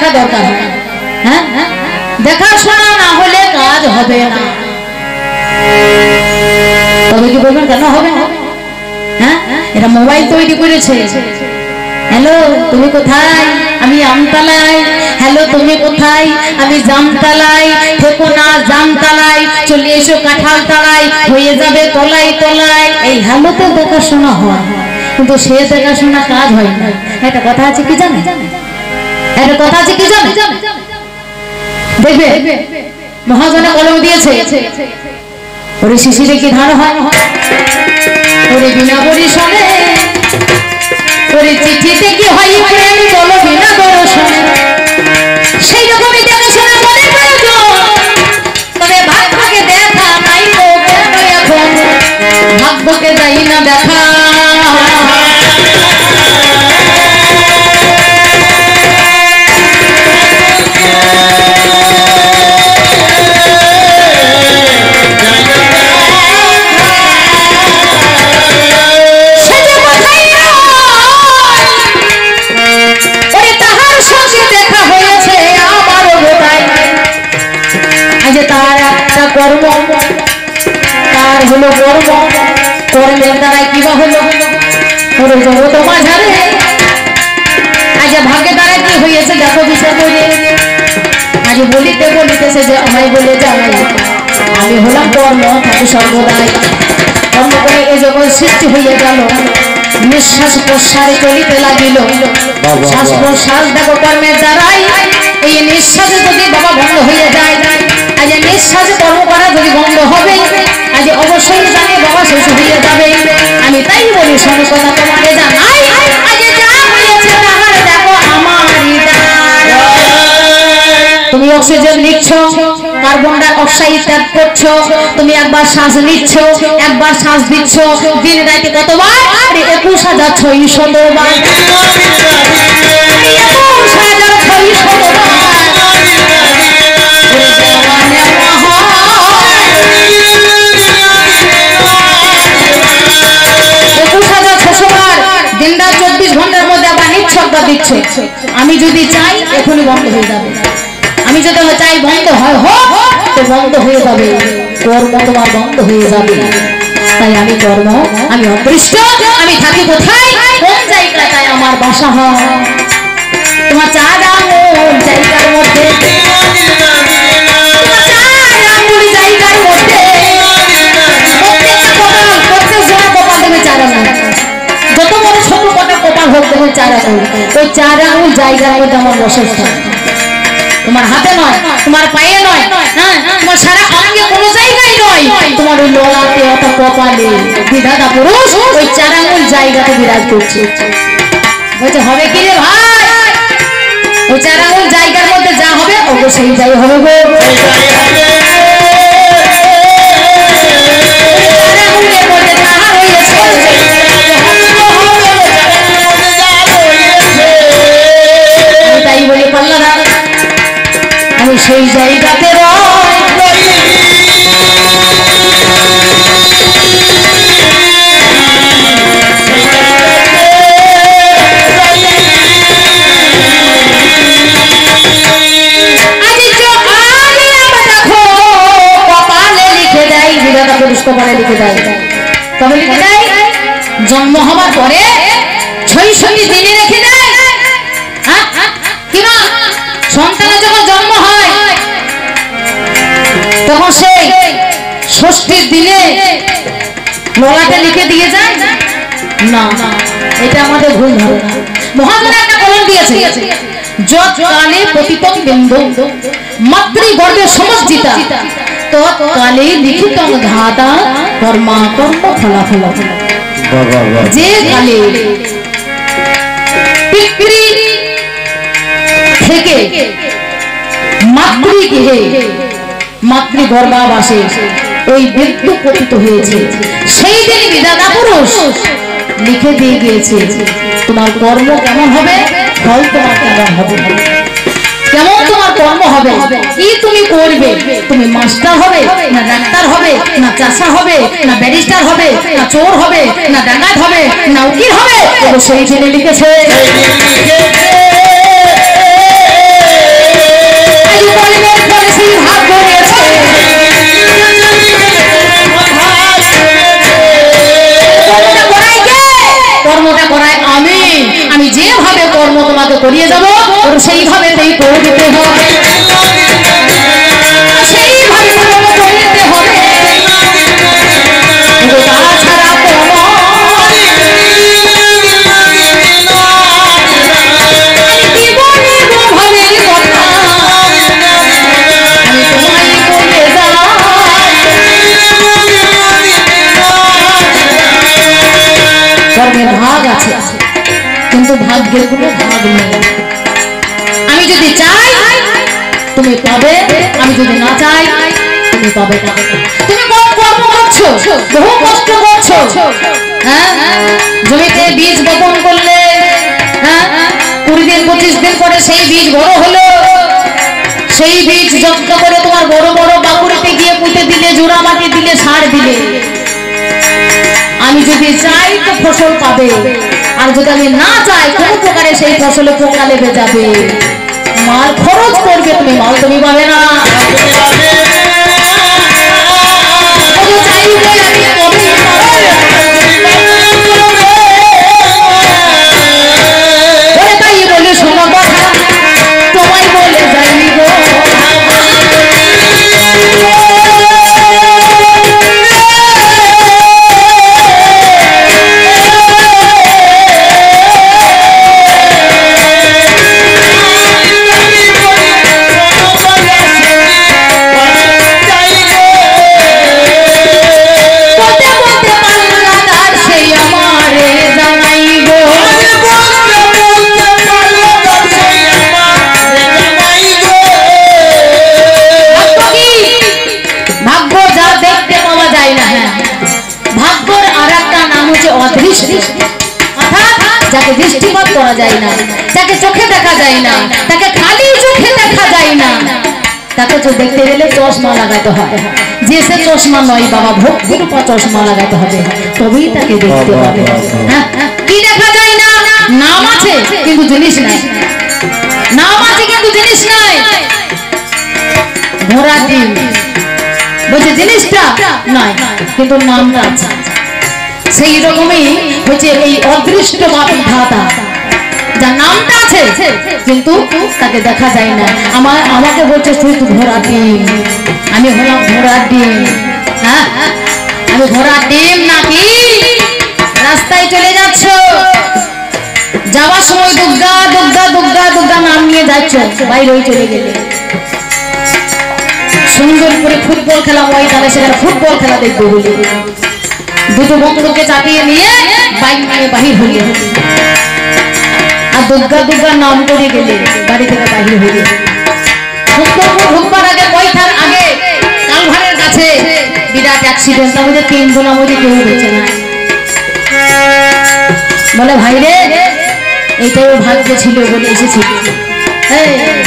দেখা দরকার। হ্যাঁ, দেখাশোনা না হলে কাজ হবে না। তবে কি বলবেন কেন হবে? হ্যাঁ, এরা মোবাইল তৈরি করেছে। হ্যালো তুমি কোথায়? আমি আমতলায়। হ্যালো তুমি কোথায়? আমি জামতলায়। থেকো না জামতলায়, চলে এসো কাঁঠালতলায়, হয়ে যাবে তলায় তলায়। এই হ্যালো তো দেখাশোনা হয়, কিন্তু সে দেখাশোনা কাজ হয় না। একটা কথা আছে কি জানে? একটা কথা আছে কি জানে? দেখবে মহাজনে কলম দিয়েছে, ওরে শিশিরে কি ধান হয়, ওরে বিনা পরিশনে, ওরে চিঠিতে কি হয় প্রেম বলো বিনা দর্শনে। সেই রকমই দেখাশোনা করে প্রয়োজন, তবে ভাগ্যকে দেখা নাই তো কেন এখন, ভাগ্যকে যাই না দেখা। কর্ম তার হলো কর্ম, কর্মের দ্বারা কি বা হলো ওর জগৎ মাঝারে। আজ ভাগ্যের দ্বারা কি হয়েছে দেখো বিচার করে। আজ বলিতে বলিতেছে যে আমায় বলে যাই, আমি হলাম কর্ম থাকে সর্বদাই। কর্ম করে এ জগৎ সৃষ্টি হয়ে গেল, নিঃশ্বাস প্রশ্বাসে চলিতে লাগিল। শ্বাস প্রশ্বাস দেখো কর্মের দ্বারাই। এই নিঃশ্বাসে যদি বাবা বন্ধ হয়ে যায়, আজ নিঃশ্বাসে কর্ম করা যদি বন্ধ হবে, আজ অবশ্যই জানে বাবা শেষ হয়ে যাবে। আমি তাই বলি শোনো কথা তোমারে জানাই, আজ যা হয়েছে তাহার দেখো আমারই দায়। তুমি অক্সিজেন নিচ্ছ, কার্বন ডাই অক্সাইড ত্যাগ করছো। তুমি একবার শ্বাস নিচ্ছ, একবার শ্বাস দিচ্ছ, দিন রাতে কতবার? 21,600 বার। 21,600 বার। দিনরাত 24 ঘন্টার মধ্যে আবার নিঃশব্দ দিচ্ছে। আমি যদি চাই এখনই বন্ধ হয়ে যাবে, আমি যদি চাই বন্ধ হয় হোক তো বন্ধ হয়ে যাবে, কর্ম তোমার বন্ধ হয়ে যাবে। তাই আমি কর্ম, আমি অদৃষ্ট, আমি থাকি কোথায়? কোন জায়গাটায় আমার বাসা হয়? তোমার 4 আঙুল জায়গার মধ্যে, জায়গার মধ্যে প্রত্যেকটা কপাল, প্রত্যেক জোড়া কপাল দেবে 4 আঙুল। যত বড় ছোট কটা কপাল হোক দেবে 4 আঙুল। ওই 4 আঙুল জায়গার মধ্যে আমার বসস্থান। তোমার হাতে নয়, তোমার পায়ে নয়, হ্যাঁ তোমার সারা অঙ্গে কোনো জায়গায় নয়, তোমার ওই ললাটে অথবা কপালে বিধাতা পুরুষ ওই 4 আঙুল জায়গাতে বিরাজ করছে। বলছে হবে কি রে ভাই? ওই 4 আঙুল জায়গার মধ্যে যা হবে ওকে সেই যাই হবে গো। তাই বলে পাল্লা দাও, আমি সেই জায়গাতে কপালে লিখে দেয়। তবে লিখে দেয় জন্ম হবার পরে ৬৬ দিনে রেখে দেয়। কিনা সন্তানের যখন জন্ম হয় তখন সেই ৬৬ দিনে ললাটে লিখে দিয়ে যায় না, এটা আমাদের ভুল ধারণা। মহাজন একটা কলম দিয়েছে, যত কালে পতিতং বিন্দু মাতৃগর্ভে সমজ্জিতা তৎকালে লিখিতং ধাতা কর্মা কর্ম ফলাফল। যে কালে পিতৃ থেকে মাতৃগৃহে মাতৃগর্ভাবাসে ওই বিদ্যুৎ পতিত হয়েছে, সেই দিন বিধাতা পুরুষ লিখে দিয়ে গিয়েছে তোমার কর্ম কেমন হবে, ফল তোমার কেমন হবে, কেমন তোমার কর্ম হবে, কি তুমি করবে, তুমি মাস্টার হবে না ডাক্তার হবে না চাষা হবে না ব্যারিস্টার হবে না চোর হবে না ডাকাত হবে না উকিল হবে, সেই দিনে লিখেছে। কর্মটা করাই আমি আমি যেভাবে কর্ম তোমাকে করিয়ে যাব ওর সেইভাবেতেই করে দিতে হবে সেইভাবে কর্ম করে দিতে হবে তাছাড়া ভাগ আছে কিন্তু ভাগ্যের কোনো ভাগ নেই আমি যদি চাই তুমি পাবে আমি যদি না চাই তুমি পাবে না তুমি কম কর্ম করছো বহু কষ্ট করছো হ্যাঁ জমিতে বীজ বপন করলে হ্যাঁ 20 দিন 25 দিন পরে সেই বীজ বড় হলো সেই বীজ যত্ন করে তোমার বড় বড় বাকুড়িতে গিয়ে পুঁতে দিলে জোড়া মাটি দিলে সার দিলে আমি যদি চাই তো ফসল পাবে আর যদি আমি না চাই কোন প্রকারে সেই ফসলে পোকা লেগে যাবে মাল খরচ করবে তুমি মাল তুমি পাবে না তাই বলে শোনো কথা তোমায় বলে যাইনি গো যাকে দৃষ্টিপাত করা যায় না যাকে চোখে দেখা যায় না তাকে খালি চোখে দেখা যায় না তাকে তো দেখতে গেলে চশমা লাগাতে হয় যে সে চশমা নয় বাবা ভক্তির উপর চশমা লাগাতে হবে তবেই তাকে দেখতে হবে হ্যাঁ কি দেখা যায় না নাম আছে কিন্তু জিনিস নাই নাম আছে কিন্তু জিনিস নাই ঘোড়া ডিম বলছে জিনিসটা নয় কিন্তু নামটা আছে সেই রকমই হচ্ছে এই অদৃষ্ট বা বিধাতা যার নামটা আছে কিন্তু তাকে দেখা যায় না আমাকে বলছে তুই তো ঘোড়া ডিম আমি হলাম ঘোড়া ডিম হ্যাঁ আমি ঘোড়া ডিম নাকি রাস্তায় চলে যাচ্ছ যাওয়ার সময় দুর্গা দুর্গা দুর্গা দুর্গা নাম নিয়ে যাচ্ছ বাইরে চলে গেলে সুন্দর করে ফুটবল খেলা ময়দানে সেখানে ফুটবল খেলা দেখবো বলে দুটো বন্ধুকে চাপিয়ে নিয়ে বাইক নিয়ে বাহির হইলে আর দুর্গা দুর্গা নাম করে গেলে বাড়ি থেকে বাহির হইলে ঢুকবার আগে পয়সার আগে কালভারের কাছে বিরাট অ্যাক্সিডেন্ট তার মধ্যে 3 জনের মধ্যে কেউ বেঁচে না বলে ভাই রে এইটাই ভাগ্য ছিল বলে এসেছি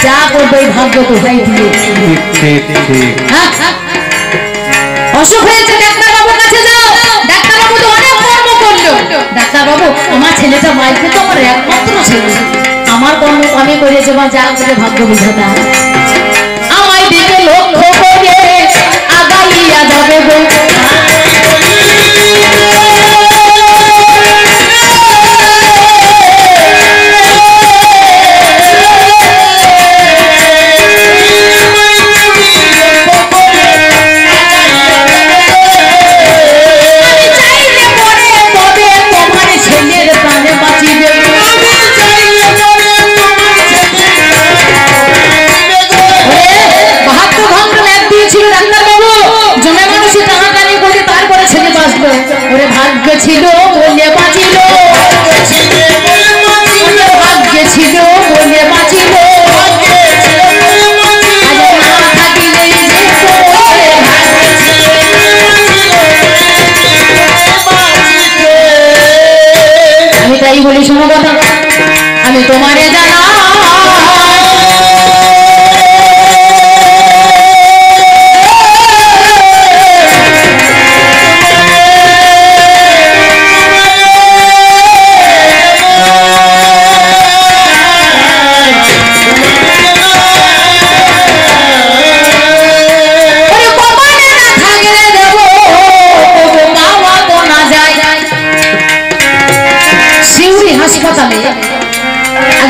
যা করবে ভাগ্য তো ভাই দিয়ে অসুখ হয়েছে ডাক্তারবাবুর কাছে যাও ডাক্তারবাবু তো অনেক কর্ম করলো ডাক্তারবাবু আমার ছেলেটা মাইকে তো আমার একমাত্র ছেলে আমার কর্ম আমি করেছি বা যা করে ভাগ্য বিধাতা আমায় দিকে লক্ষ্য করে আগালিয়া যাবে গো ছিল বলে বাঁচিল ভাগ্যে ছিল বলে বাঁচিল আমি তাই বলি শোনো কথা আমি তোমারে জানা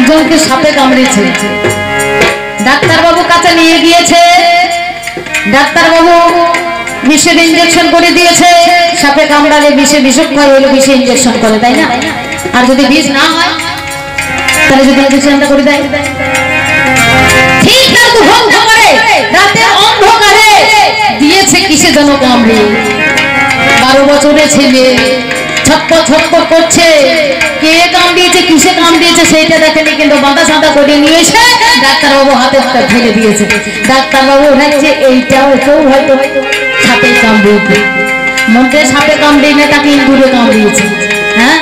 একজনকে সাপে কামড়েছে, ডাক্তারবাবু কাছে নিয়ে গিয়েছে, ডাক্তারবাবু বিষের ইঞ্জেকশন করে দিয়েছে। সাপে কামড়ালে বিষে বিষক্রিয়া হলে বিষে ইঞ্জেকশন করে, তাই না? আর যদি বিষ না হয় তাহলে যদি ইঞ্জেকশনটা করে দেয়, ঠিক না? তো ভঙ্গ করে রাতের অন্ধকারে দিয়েছে কিসে যেন কামড়ে। 12 বছরের ছেলে ছটপট ছটপট করছে, কে কামড়িয়েছে কিসে কামড়িয়েছে সেইটা দেখেনি, কিন্তু বাঁধা সাঁধা করে নিয়ে এসে ডাক্তারবাবু হাতে ফেলে দিয়েছে। ডাক্তারবাবু ভাবছে এইটাও কেউ হয়তো সাপে কামড়িয়েছে, মধ্যে সাপে কামড়িয়ে না তাকে ইঁদুরে কামড়িয়েছে। হ্যাঁ,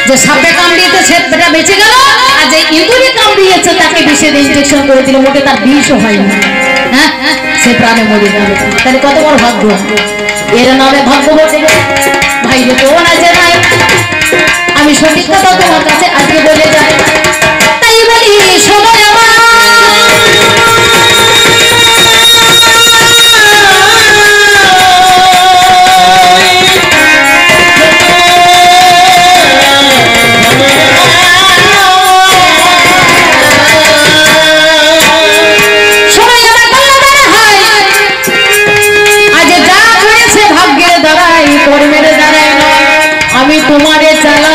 যে সাপে কামড়িয়েছে সেটা বেঁচে গেল, আর যে ইঁদুরে কামড়িয়েছে তাকে বিষের ইনজেকশন করে দিল, মোটে তার বিষও হয়নি। হ্যাঁ, সে প্রাণে মরে গেল। তাহলে কত বড় ভাগ্য! এর নামে ভাগ্য বটে ভাই রে, তো না যে নাই। আমি সঠিক কথা তোমার কাছে আজকে বলে যাই, তাই বলি সময় আমার তোমারে চালা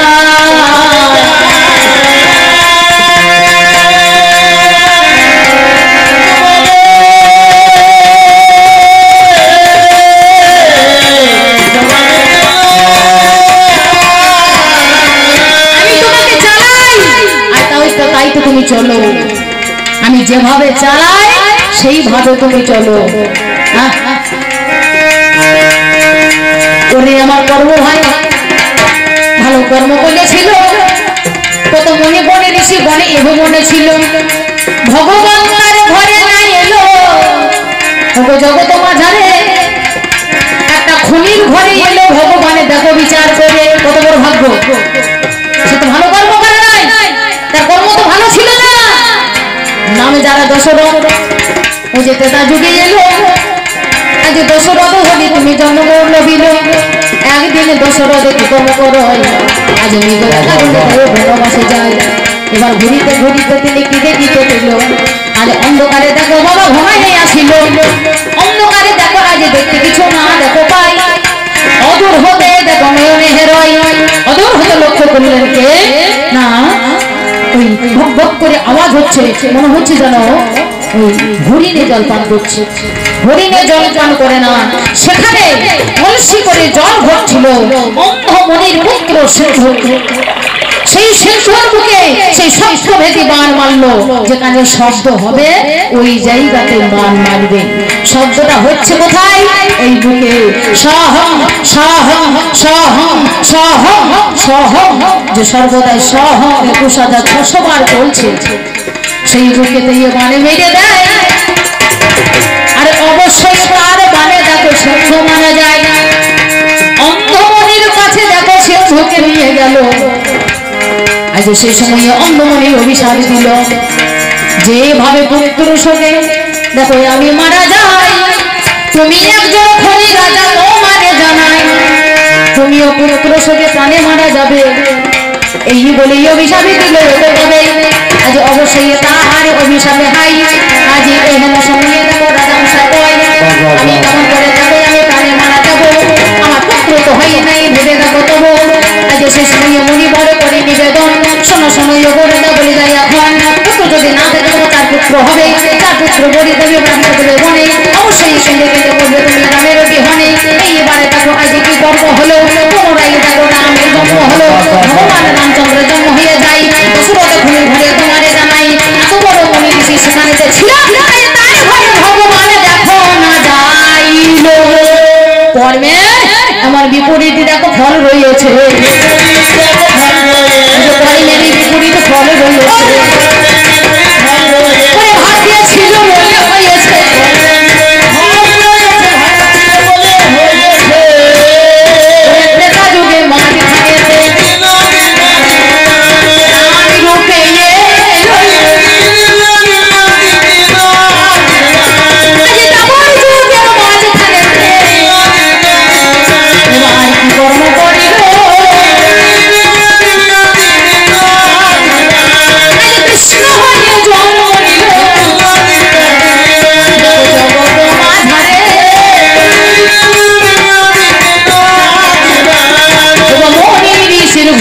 তাই তো তুমি চলো, আমি যেভাবে চালাই সেইভাবে তুমি চলো। ওরে আমার কর্ম ভাই ভালো কর্ম করেছিল, কত মনে বনে ঋষি বনে এগো মনে ছিল, ভগবান তার ঘরে নাই এলো, জগত মাঝারে একটা খুনির ঘরে এলো ভগবানে, দেখো বিচার করে কত বড় ভাগ্য। সে তো ভালো কর্ম করে নাই, তার কর্ম তো ভালো ছিল না। নামে যারা দশরথ, ওই যে তেতা যুগে এলো, আজ দশরথ হলি তুমি জন্মগ্রহণ লভিল, একদিনে দশরথ কর্ম করো, আজ বনবাসে যায়। এবার ঘুরিতে ঘুরিতে তিনি কি দেখিতে পেল, আজ অন্ধকারে দেখো বাবা ঘুমাই আসিল, অন্ধকারে দেখো আজ দেখতে কিছু না দেখো পাই, অদূর হতে দেখো নয়নে হেরয়, অদূর হতে লক্ষ্য করলেন কে না, ওই ভক ভক করে আওয়াজ হচ্ছে, মনে হচ্ছে যেন ওই হরিণে জল পান করছে। হরিণে জল পান করে না, সেখানে কলসি করে জল ভরছিল অন্ধ মনির পুত্র সিংহ। সেই সিংহর বুকে সেই শব্দভেদী বাণ মারলো, যেখানে শব্দ হবে ওই জায়গাতে বাণ মারবে। শব্দটা হচ্ছে কোথায়? এই বুকে। সহং সহং সহং সহং সহং, যে সর্বদাই সহং 21,600 বার চলছে, সেই বুকে দিয়ে বাণে মেরে দেয়। আর অবশ্যই তার বাণে দেখো সিংহ মারা যায়। অন্ধমনির কাছে দেখো সিংহকে নিয়ে গেল। আজ সেই সময় অন্ধমনির অভিশাপ দিল, যেভাবে পুত্রশোকে দেখো আমি মারা যাই, তুমি একজন খনি রাজা তোমারে জানাই, তুমিও পুত্রশোকে প্রাণে মারা যাবে। এই বলেই অভিশাপে দিল। আজ অবশ্যই তাহার অভিশাপে হাই, আজ এহেন সময়ে দেখো রাজা মশাই কয়, আমি কেমন করে যাবো, আমি প্রাণে মারা যাবো, আমার পুত্র তো হয় নাই ভেবে দেখো তবু। আজ সে সময়ে মুনি বড় করে নিবেদন, শোনো শোনো বলে যায় এখন, পুত্র যদি না দেখো তার পুত্র হবে, তার পুত্র বলি দেবে ব্রাহ্মণ দেবে বনে, অবশ্যই সঙ্গে কিন্তু বলবে তুমি রামের বিহনে। এইবারে দেখো আজ কি গর্ব হলো, পুনরায় দেখো রামের জন্ম হলো, ভগবান রামচন্দ্রের জন্ম হয়ে যায়। দশরথ খুনের ঘরে তোমারে জানাই, এত বড় মনি ঋষি সেখানে যে ছিল, তাই ঘরে ভগবান দেখো না যাইল। কর্মে আমার বিপরীতে দেখো ফল রয়েছে, কর্মের বিপরীতে ফল রয়েছে, ভাগ্যে ছিল বলে হয়েছে।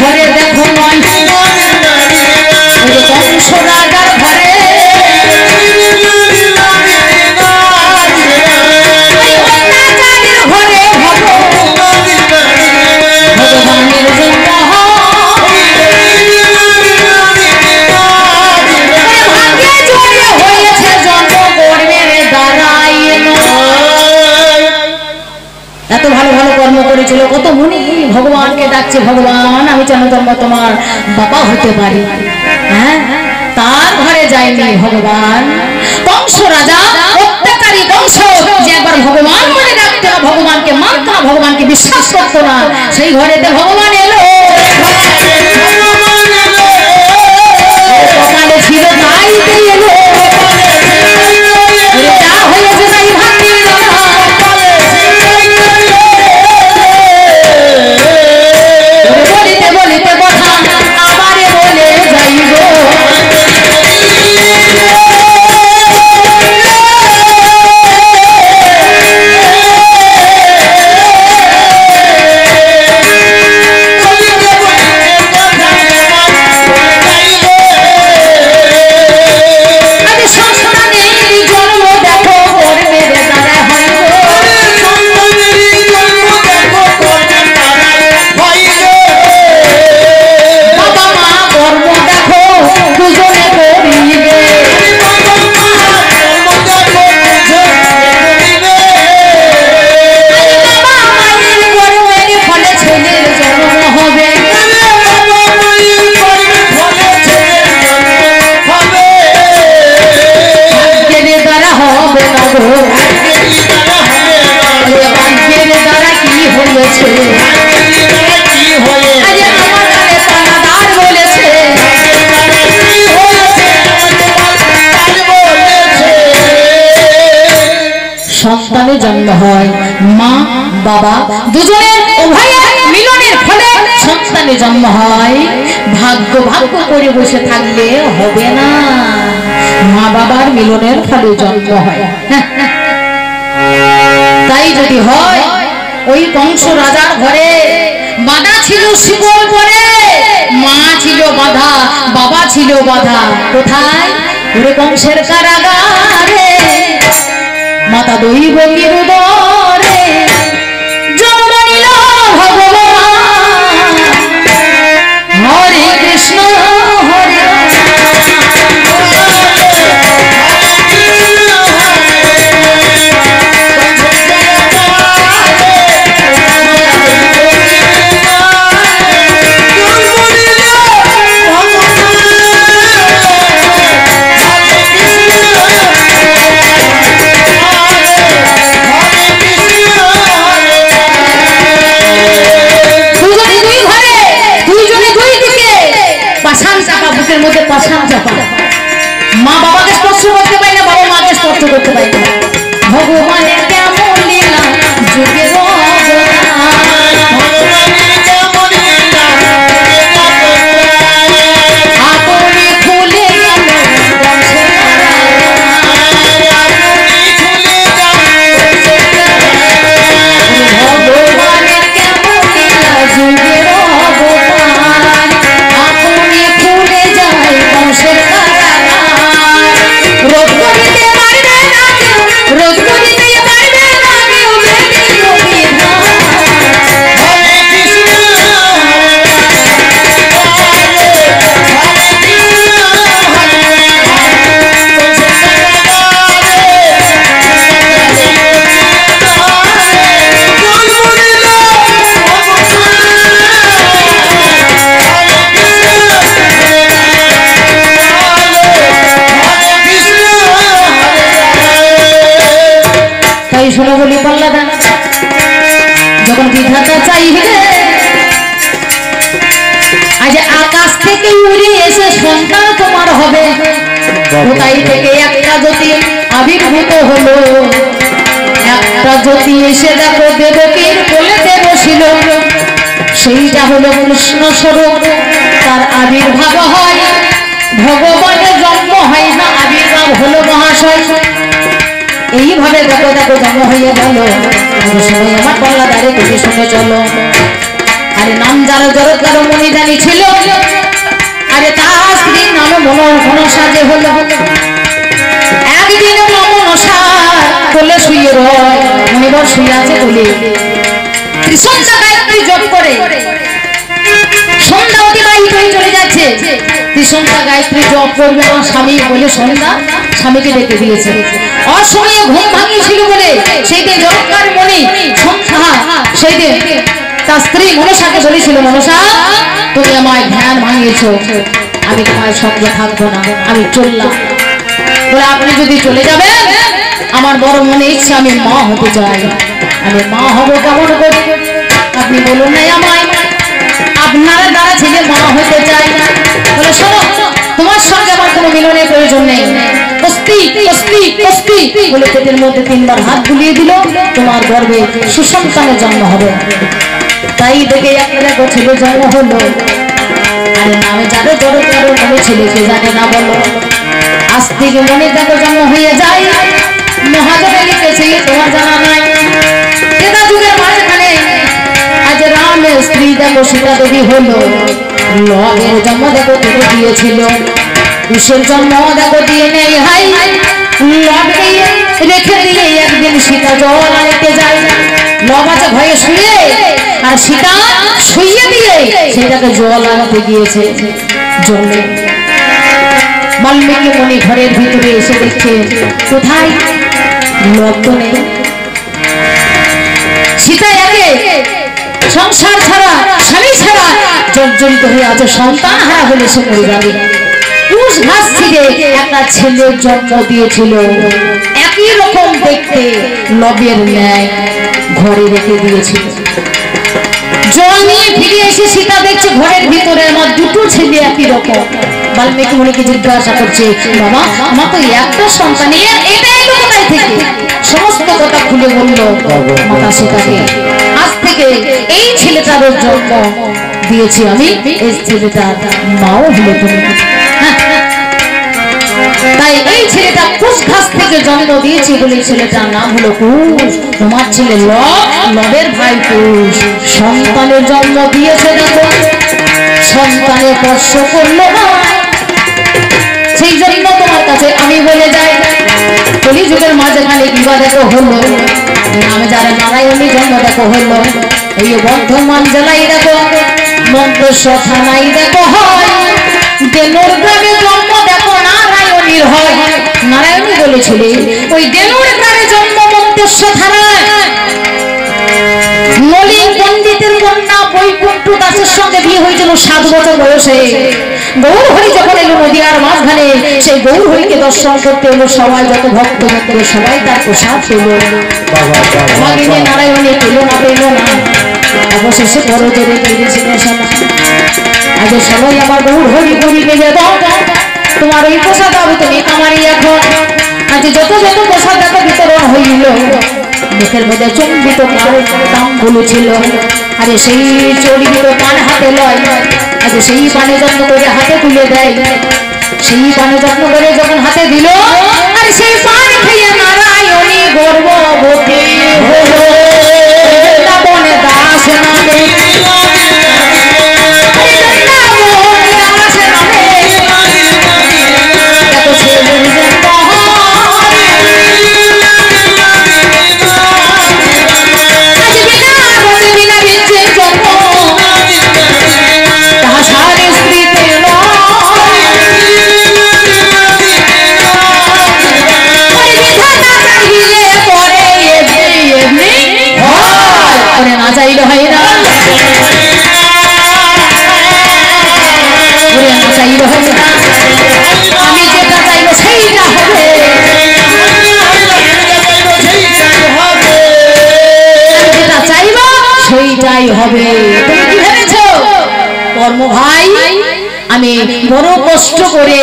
ঘরে দেখো নয় কংস রাজার ঘরে এত ভালো ভালো কর্ম করেছিল, কত মুনি ভগবানকে ডাকছে, ভগবান আমি যেন তোমার বাবা হতে পারি। হ্যাঁ, তার ঘরে যায়নি ভগবান। কংস রাজা অত্যাচারী কংস, যে একবার ভগবান বলে ডাকতে ভগবানকে মানত না, ভগবানকে বিশ্বাস করতো না, সেই ঘরেতে ভগবান এলো। সকালে ছিল তাইতে এলো, যা হয়েছে তাই ভাগ্যের বলিতে বলিতে কথা আমারে বলে যাইব। সন্তানের জন্ম হয়, মা বাবা দুজনের উভয়ের মিলনের ফলে সন্তানের জন্ম হয়। ভাগ্য ভাগ্য করে বসে থাকলে হবে না, মা বাবার মিলনের ফলে জন্ম হয়। তাই যদি হয়, ওই কংস রাজার ঘরে বাঁধা ছিল শিকল পরে, মা ছিল বাঁধা, বাবা ছিল বাঁধা। কোথায়? ওরে কংসের কারাগারে, মাতা দৈব কিরুদরে জন্ম নিল ভগবান। হরে কৃষ্ণ হরে মধ্যে পাশান চাপা। মা বাবাকে স্পর্শ করতে পারি না, বাবা মাকে স্পর্শ করতে পারি না। ভগবানের কেমন লীলা যুগে আপনি খুলে গেল ভগবানের কেমন লীলা যুগের অবতার। আপনি খুলে যায় বংশের কারাগার। রোধ করিতে পারবে না কেউ, রোধ করিতে পারবে না কেউ বেদির বিধান। হরে কৃষ্ণ শোনো বলি পল্লাদা, যখন বিধাতা চাইবে আজ আকাশ থেকে উড়ে এসে সন্তান তোমার হবে, কোথায় থেকে একটা জ্যোতি আবির্ভূত হলো। একটা জ্যোতি এসে দেখো দেবকীর কোলেতে বসিল, সেইটা হলো কৃষ্ণ স্বরূপ। তার আবির্ভাব হয়, ভগবানের জন্ম হয় না, আবির্ভাব হলো মহাশয়। এইভাবে দেখো দেখো জন্ম হয়ে গেল। সময় আমার পল্লাদারে তুমি শুনে চলো। আরে নাম যারা জড়তার মনে জানি ছিল, আরে তার স্ত্রীর নাম মনসা যে হলো। একদিন মনসা কোলে শুয়ে রয়, মনিবর শুয়ে আছে বলে ত্রিসন্ধ্যা গায়ত্রী জপ করে সন্ধ্যা অতিবাহিত হয়ে চলে যাচ্ছে। ত্রিসন্ধ্যা গায়ত্রী জপ করবে আমার স্বামী বলে সন্ধ্যা স্বামীকে ডেকে দিয়েছে। অসময়ে ঘুম ভাঙিয়েছিল বলে সেই দিন জগৎকার মনে সন্ধ্যা সেই দিন তার স্ত্রী মনসাকে বলেছিল, মনসা তুমি আমায় ধ্যান ভাঙিয়েছ, আমি তোমার সঙ্গে থাকবো না, আমি চললাম। বলে আপনি যদি চলে যাবেন আমার বড় মনে ইচ্ছে আমি মা হতে চাই। আমি মা হবো কেমন করে? আপনি বলুন নাই আমায় আপনারা দ্বারা ছেলে মা হতে চাই। বলে শোনো, তোমার সঙ্গে আমার কোনো মিলনের প্রয়োজন নেই। বলে পেটের মধ্যে 3 বার হাত বুলিয়ে দিল, তোমার গর্ভে সুসন্তানের জন্ম হবে। তাই দেখে একটা ছেলে জন্ম হলো। আরে নামে যাদের জড়ো জড়ো মনে ছেলেকে জানে না বলো। আজ থেকে মনে দেখো জন্ম হয়ে যায়। মহাদেবে লিখেছে তোমার জানা নাই। ত্রেতা যুগের মাঝখানে আজ রামের স্ত্রী দেখো সীতা দেবী হলো। লবের জন্ম দেখো কেটে দিয়েছিল, কুশের জন্ম দেখো দিয়ে নেই হাই। লবকে রেখে দিয়ে একদিন সীতা জল আনতে যায়। লব আছে ভয়ে শুয়ে, আর সীতা শুয়ে দিয়ে সেটাকে জল আনতে গিয়েছে। জলে বাল্মীকি মুনি ঘরের ভিতরে এসে দেখছে কোথায় লব তো নেই। সীতা একে সংসার ছাড়া স্বামী ছাড়া জর্জরিত হয়ে আছে, সন্তান হারা হলে সে মরে যাবে। কুশ ঘাস ছিঁড়ে একটা ছেলের জন্ম দিয়েছিল, একই রকম দেখতে লবের ন্যায় ঘরে রেখে দিয়েছিল। জল নিয়ে ফিরে এসে সীতা দেখছে ঘরের ভিতরে আমার 2টো ছেলে একই রকম। বাল্মীকি মুনিকে জিজ্ঞাসা করছে, বাবা আমার তো একটা সন্তান, এটা এলো কোথায় থেকে? সমস্ত কথা খুলে বলল মাতা সীতাকে। আজ থেকে এই ছেলেটার জন্ম দিয়েছি আমি, এই ছেলেটার মাও হলো তুমি। তাই এই ছেলেটা কুশ ঘাস থেকে জন্ম দিয়েছি বলে ছেলেটার নাম হলো কুশ। তোমার ছেলে লবের ভাই কুশ সন্তানের জন্ম দিয়েছে। দেখো সন্তানের স্পর্শ করলো না, সেই জন্য তোমার কাছে আমি বলে যাই কলিযুগের মাঝখানে বিবাহ দেখো হলো। নামে যারা নারায়ণী জন্ম দেখো হলো। এই বর্ধমান জেলায় দেখো মন্তেশ্বর থানায় দেখো হয়। দেনুর গ্রামে জন্ম দেখো নারায়ণীর হয়। নারায়ণী বলেছিল ওই দেনুর গ্রামে জন্ম মন্তেশ্বর থানায়। নলিন পণ্ডিতের কন্যা বৈকুণ্ঠ দাসের সঙ্গে বিয়ে হয়েছিল 7 বছর বয়সে। গৌরহরি যখন এলো নদীয়ার মাঝখানে, সেই গৌরহরিকে দর্শন করতে এলো সবাই, যত ভক্ত ভক্ত সবাই তার প্রসাদ পেল। ভাগিনী নারায়ণী পেল না, অবশেষে বড় জোরে পেয়েছিল। আজ সবাই আমার গৌরহরি গরি পেয়ে দাও, তোমার ওই প্রসাদ হবে তুমি আমারই এখন। আজ যত যত প্রসাদ দেখো বিতরণ হইল, মুখের মধ্যে চম্বিত দাম বলেছিল। আরে সেই চর্বিত পান হাতে লয়, আজ সেই পানে যত্ন করে হাতে তুলে দেয়। সেই পানে যত্ন করে যখন হাতে দিল, আর সেই পান খেয়ে নারায়ণী গর্ভবতী হলো। বনে দাস নামে হবে। তুমি কি ভেবেছো কর্ম ভাই? আমি বড় কষ্ট করে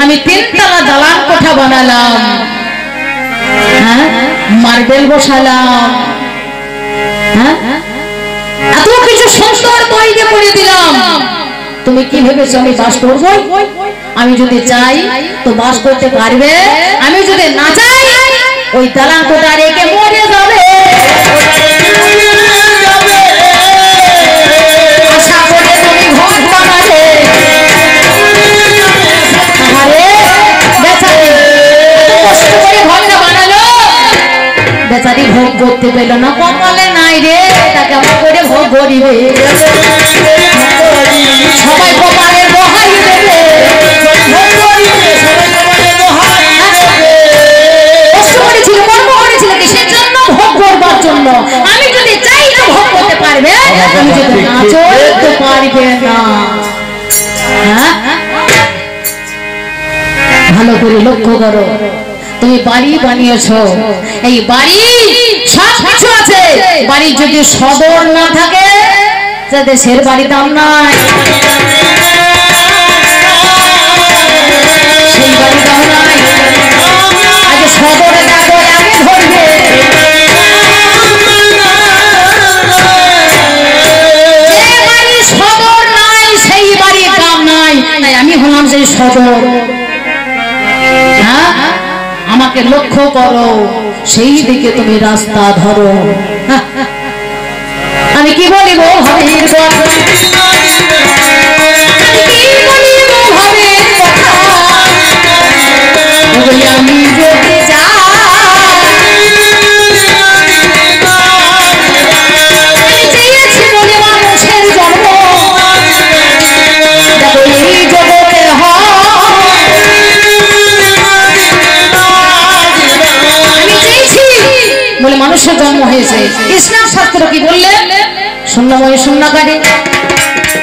আমি 3তলা দালান কোঠা বানালাম, হ্যাঁ মার্বেল বসালাম, হ্যাঁ এত কিছু সুন্দর তৈরি করে দিলাম। তুমি কি ভেবেছো আমি বাস করব? আমি যদি চাই তো বাস করতে পারবে, আমি যদি না চাই ওই দালান কোঠা রেখে মরে যাবে। পেল না, কপালে নাই রে, তা কেমন করে ভোগ করিবে? সবাই কপালে দোহাই দেবে, কষ্ট করেছিল, কর্ম করেছিল কিসের জন্য? ভোগ করবার জন্য। আমি যদি চাই তো ভোগ করতে পারবে, আমি যদি না চলতে পারবে না। হ্যাঁ, ভালো করে লক্ষ্য করো। তুমি বাড়ি বানিয়েছো, এই বাড়ি সব কিছু আছে, বাড়ি যদি সদর না থাকে, দেশের বাড়ি দাম নাই, সেই বাড়ি দাম নাই। আগে সদরে দেখো, আগে ধরবে। যে বাড়ি সদর নাই, সেই বাড়ির দাম নাই। আমি হলাম সেই সদর। আমাকে লক্ষ্য করো, সেই দিকে তুমি রাস্তা ধরো। আমি কি বলিব ভাবের কথা, আমি যদি যাই, চেয়েছি বলে মানুষের জন্ম, এই জগতের হয় বলে মানুষের জন্ম হয়েছে। ইসলাম শাস্ত্র কি বললেন? শূন্যময় শূন্যকারে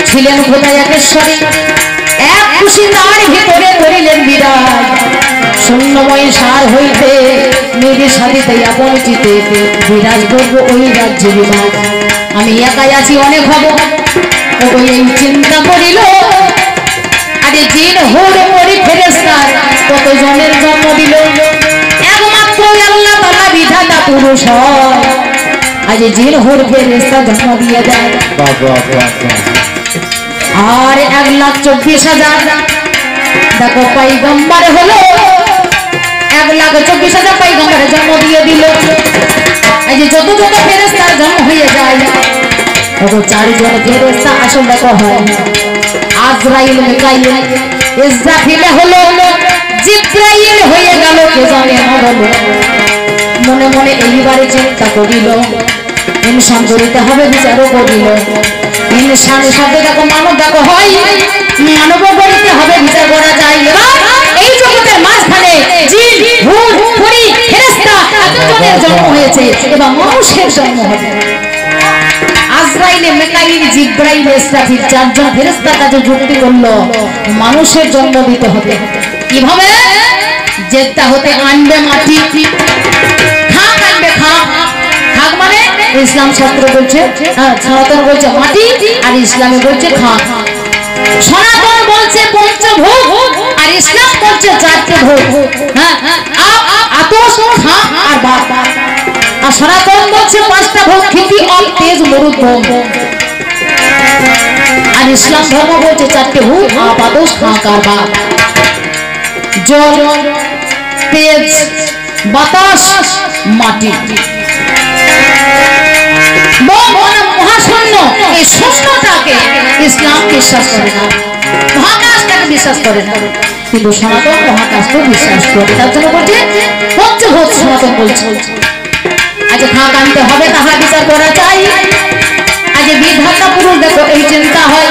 ছিলেন খোদা একেশ্বরে, এক খুশি তার ভিতরে করিলেন বিরাজ। শূন্যময় সার হইতে মেয়েদের সাথে আপন চিতে বিরাজ করব ওই রাজ্যে বিরাজ। আমি একাই আছি, অনেক হব, ওই চিন্তা করিল। আরে জিন হুর মরি ফেরেশতার কত জনের জন্ম দিল, একমাত্র আল্লাহ তাআলা বিধাতা পুরুষ হয়। আজ জিন হুর ফেরেশতা জন্ম দিয়ে দেয়। আর 1,24,000 দেখো পয়গম্বর হলো, 1,24,000 পয়গম্বরের জন্ম দিয়ে দিল। আজ যত যত ফেরেশতার জন্ম হয়ে যায়, তত 4 জন ফেরেশতা আসল দেখো হয়। আজরাইল, মিকাইল, ইসরাফিল হলো, জিব্রাইল হয়ে গেল কে জানে মরল। মনে মনে এইবারে চিন্তা করিল, ইনসান করিতে হবে, বিচারও করিল। ইনসান শব্দে দেখো মানব দেখো হয়, মানব করিতে হবে, বিচার করা যায়। এই জগতের মাঝখানে জিন, ভূত, পরী, ফেরেশতা এতজনের জন্ম হয়েছে, এবং মানুষের জন্ম হবে। আজরাইল, মিকাইল, জিব্রাইল, ইসরাফিল 4 জন ফেরেশতার কাছে যুক্তি করলো, মানুষের জন্ম দিতে হবে। কিভাবে? যেটা হতে আনবে মাটি, খাক আনবে, খাক। খাক মানে ইসলাম শাস্ত্র বলছে, সনাতন বলছে মাটি, আর ইসলামে বলছে খাক। সনাতন বলছে পঞ্চভূত, আর ইসলাম বলছে 4টে ভূত। হ্যাঁ, আতশ, খাক আর বাপ। আর সনাতন বলছে 5টা ভূত, খিতি, অল, তেজ, মরুদ, ভোম। আর ইসলাম ধর্ম বলছে 4টে ভূত, আপ, আতশ, খাক আর বাপ। জল, তেজ, বাতাস, মাটি। মহাশূন্য, এই শূন্যটাকে ইসলাম বিশ্বাস করে না, মহাকাশটাকে বিশ্বাস করে না, কিন্তু সনাতন মহাকাশকে বিশ্বাস করে। তার জন্য বলছে পঞ্চভূত সনাতন বলছে। আজ খাক আনতে হবে, তাহার বিচার করা চাই। আজ বিধাতা পুরুষ দেখো এই চিন্তা হয়,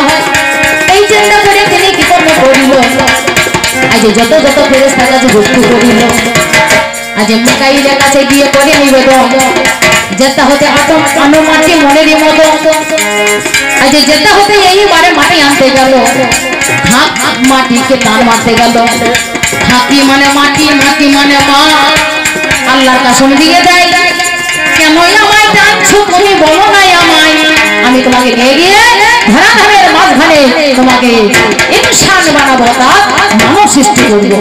এই চিন্তা করে তিনি কি কর্ম করিল। আজ যত যত ফেরেশতার কাছে যুক্তি করিল। আজ মিকাইলের কাছে গিয়ে করে নিবেদন, যেটা হতে আনুমাটি মনের মতো। আজ যেটা হতে এইবারে মাটি আনতে গেল, খাক মাটিকে টান মারতে গেল। খাকি মানে মাটি, মাটি মানে মা। আল্লাহর কাসম দিয়ে দেয়, কেন আমায় টানছো তুমি বলো নাই আমায়, আমি তোমাকে নিয়ে গিয়ে ধরাধামের মাঝখানে তোমাকে ইনসান বানাবো, তার মানব সৃষ্টি করবো।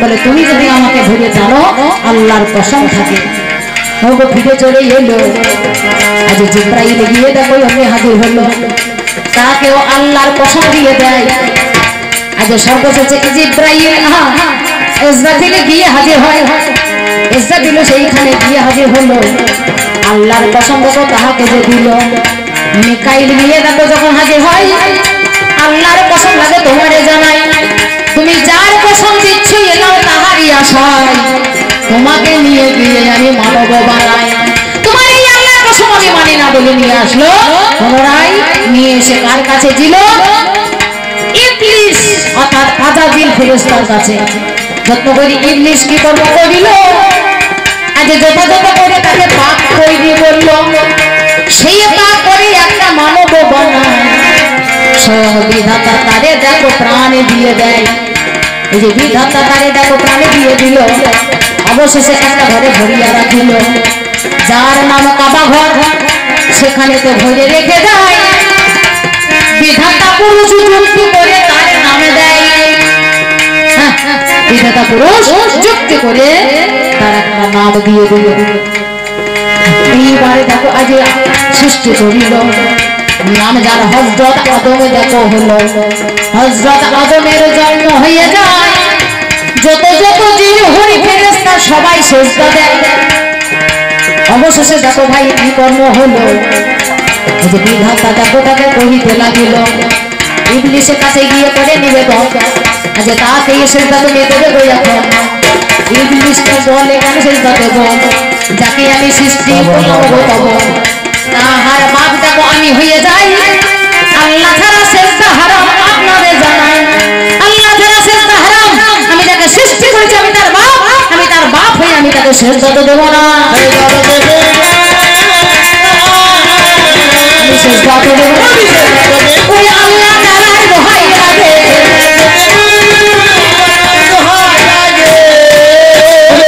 বলে তুমি যদি আমাকে ধরে জানো, আল্লাহর কসম থাকে। ওগো ফিরে চলে এলো। আজ জিব্রাইল গিয়ে দেখো আমি হাজির হলো, তাকেও আল্লাহর কসম দিয়ে দেয়। আজ সর্বশেষে জিব্রাইল ইসরাফিল গিয়ে হাজির হয়। ইসরাফিল সেইখানে গিয়ে হাজির হলো, আল্লাহর কসম দেখো তাহাকে যে দিল। মিকাইল গিয়ে দেখো যখন হাজির হয়, আল্লাহর কসম লাগে তোমারে জানাই, তুমি যার কসম দিচ্ছ এলাও তাহারই আশায়, তোমাকে নিয়ে গিয়ে আমি মানব বানাই। তোমার এই বলে নিয়ে আসলো। পুনরায় নিয়ে এসে কার কাছে দিল? ইবলিস অর্থাৎ আজাজিল ফেরেশতার কাছে। যত্ন করে ইবলিস কি কর্ম করিল? আজ যথাযথ করে তাকে পাক তৈরি করল। সেই পাক করে একটা মানব বানায়। স্বয়ং বিধাতা তারে দেখো প্রাণ দিয়ে দেয়। এই যে বিধাতা তারে দেখো প্রাণ দিয়ে দিল। অবশেষে একটা ঘরে ভরিয়া রাখিল, যার নাম কাবা ঘর। সেখানে তো ভরে রেখে দেয়। বিধাতা পুরুষ যুক্তি করে তার নামে দেয়। বিধাতা পুরুষ যুক্তি করে তার একটা নাম দিয়ে দিল। এইবারে দেখো আজ সৃষ্টি করিল নাম যার হযরত আদম দেখো হলো। হযরত আদমের জন্ম হয়ে যায়। যত যত জিন হরি ফেরেশতা সবাই সেজদা দেয়। অবশেষে দেখো ভাই কি কর্ম হলো? যে বিধাতা দেখো তাকে কহিতে লাগিল। ইবলিসের কাছে গিয়ে করে নিবেদন, যে তাকে সেজদা তুমি দেবে গো। এখন ইবলিসকে বলে কেন সেজদা দেব? যাকে আমি সৃষ্টি করলাম গো তব তাহার বাপ দেখো আমি হয়ে যাই। আল্লাহ ছাড়া সেজদা হারাম আপনাদের জানাই। আল্লাহ ছাড়া সেজদা হারাম। আমি যাকে সৃষ্টি করেছি আমি তার বাপ। আমি তার বাপ হয়ে আমি তাকে সেজদা দেব না। আমি সেজদা দেব না। ওই আল্লাহ তাআলার দোহাই লাগে।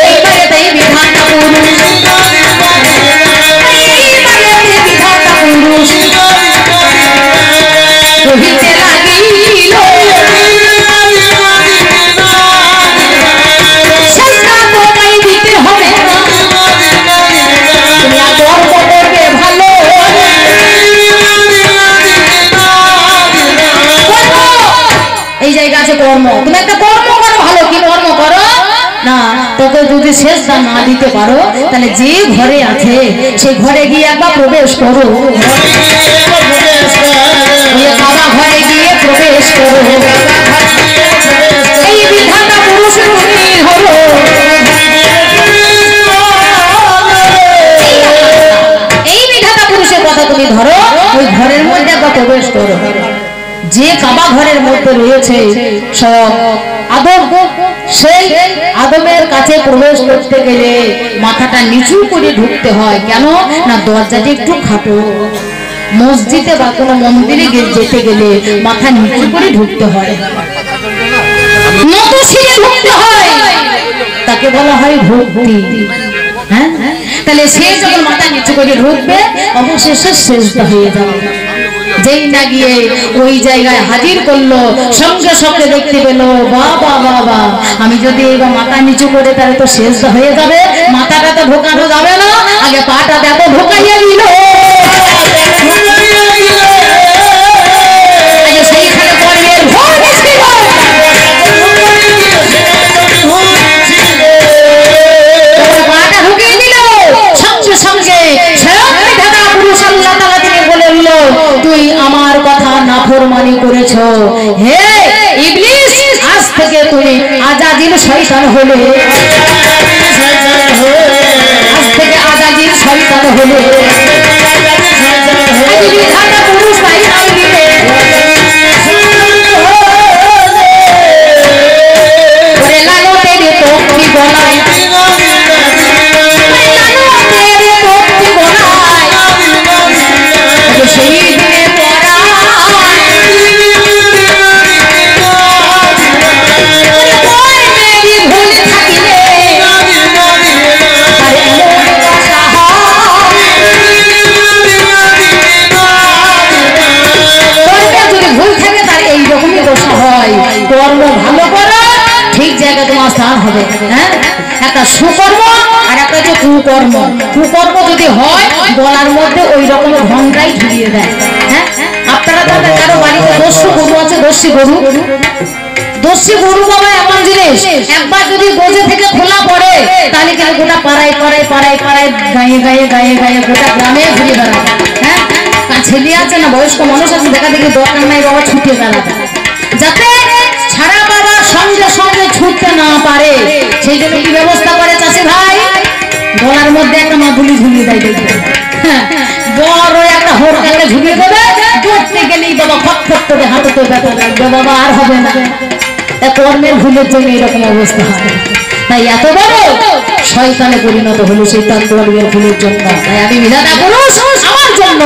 এইবারে বিধাতা পুরুষ কহিতে লাগিল সেজদা তোমায় দিতে হবে না। তুমি কর্ম করবে ভালো। এই জায়গা আছে কর্ম। তুমি একটা কর্ম করো ভালো। কি কর্ম করো না? তোকে যদি সেজদা না দিতে পারো তাহলে যে ঘরে আছে সেই ঘরে গিয়ে একবার প্রবেশ করো। বাবা ঘরে গিয়ে প্রবেশ করো। এই বিধাতা পুরুষ তুমি হলো। এই বিধাতা পুরুষের কথা তুমি ধরো। ওই ঘরের মধ্যে একবার প্রবেশ করো। যে কাবা ঘরের মধ্যে রয়েছে সব আদম, সেই আদমের কাছে প্রবেশ করতে গেলে মাথাটা নিচু করে ঢুকতে হয়। কেন না? দরজাটি একটু খাটো। মসজিদে বা কোনো মন্দিরে যেতে গেলে মাথা নিচু করে ঢুকতে হয়, নত শিরে ঢুকতে হয়। তাকে বলা হয় ভক্তি। হ্যাঁ, তাহলে সে যখন মাথা নিচু করে ঢুকবে অবশেষে সেজদা হয়ে যাবে। যেই না গিয়ে ওই জায়গায় হাজির করলো, সঙ্গে সঙ্গে দেখতে পেল বাবা বাবা আমি যদি এবার মাথা নিচু করে তাহলে তো সেজদা হয়ে যাবে। মাথাটা তো ঢোকানো যাবে না, আগে পাটা দেখো ঢোকাইয়া দিল। সেইখানে পর্বের ভোর ছিল। পাটা ঢুকিয়ে দিল। সঙ্গে সঙ্গে তুই আমার কথা নাফরমানি করেছ। হে ইবলিস, আজ থেকে তুমি আজাজিল শয়তান হলে। আজ থেকে আজাজিল শয়তান হলে। বিধাতা পুরুষ তাই নাম দিলে। একটা সুকর্ম আর একটা হচ্ছে কুকর্ম। কুকর্ম যদি হয় গলার মধ্যে ওই রকম ঘন্টাই ঝুলিয়ে দেয়। হ্যাঁ, আপনারা তাদের কারো বাড়িতে দস্যু গরু আছে, দস্যি গরু। দস্যি গরু বাবা এমন জিনিস, একবার যদি গোজে থেকে খোলা পড়ে তাহলে কিন্তু গোটা পাড়ায় পাড়ায় পাড়ায় পাড়ায় গায়ে গায়ে গায়ে গায়ে গোটা গ্রামে ঘুরে বেড়াবে। হ্যাঁ, ছেলে আছে না বয়স্ক মানুষ আছে, দেখা দেখি দরকার নাই বাবা ছুটে বেড়াবে, যাতে ছাড়া বাবা সঙ্গে সঙ্গে ছুটতে না পারে। সেই জন্য কি ব্যবস্থা করে চাষি ভাই? গলার মধ্যে একটা মাদুলি ঝুলিয়ে দেয় দেখবে, বড় একটা হোরকাকে ঝুলিয়ে দেবে, করতে গেলেই বাবা ফটফট করে হাঁটুতে ব্যথা লাগবে বাবা, আর হবে না। কর্মের ভুলের জন্য এরকম অবস্থা হয়। তাই এত বড় শয়তানে পরিণত হলো সেই তান্ত্রিকের ভুলের জন্য। তাই আমি বিধাতা পুরুষ আমার জন্য